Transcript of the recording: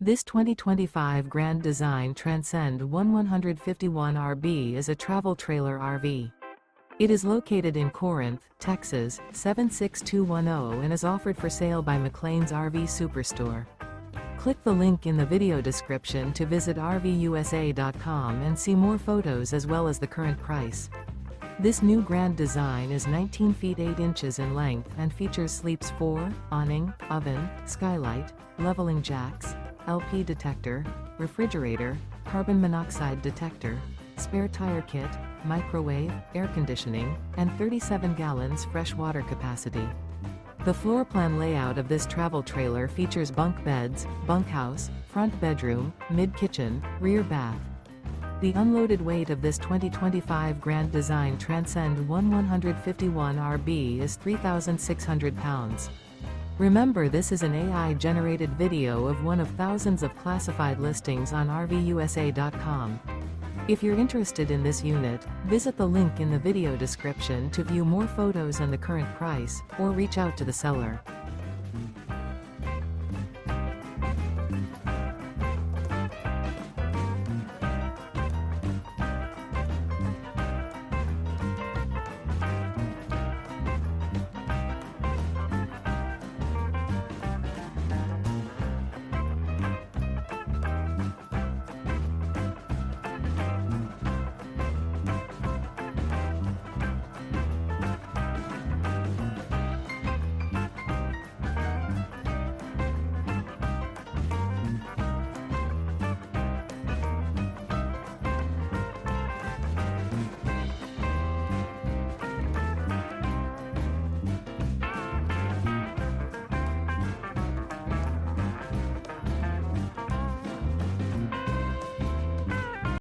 This 2025 Grand Design Transcend One 151RB is a travel trailer RV. It is located in Corinth, Texas, 76210 and is offered for sale by McClain's RV Superstore. Click the link in the video description to visit RVUSA.com and see more photos as well as the current price. This new Grand Design is 19 feet 8 inches in length and features sleeps 4, awning, oven, skylight, leveling jacks, LP detector, refrigerator, carbon monoxide detector, spare tire kit, microwave, air conditioning, and 37 gallons fresh water capacity. The floor plan layout of this travel trailer features bunk beds, bunkhouse, front bedroom, mid-kitchen, rear bath. The unloaded weight of this 2025 Grand Design Transcend One 151RB is 3,600 pounds. Remember, this is an AI-generated video of one of thousands of classified listings on RVUSA.com. If you're interested in this unit, visit the link in the video description to view more photos and the current price, or reach out to the seller.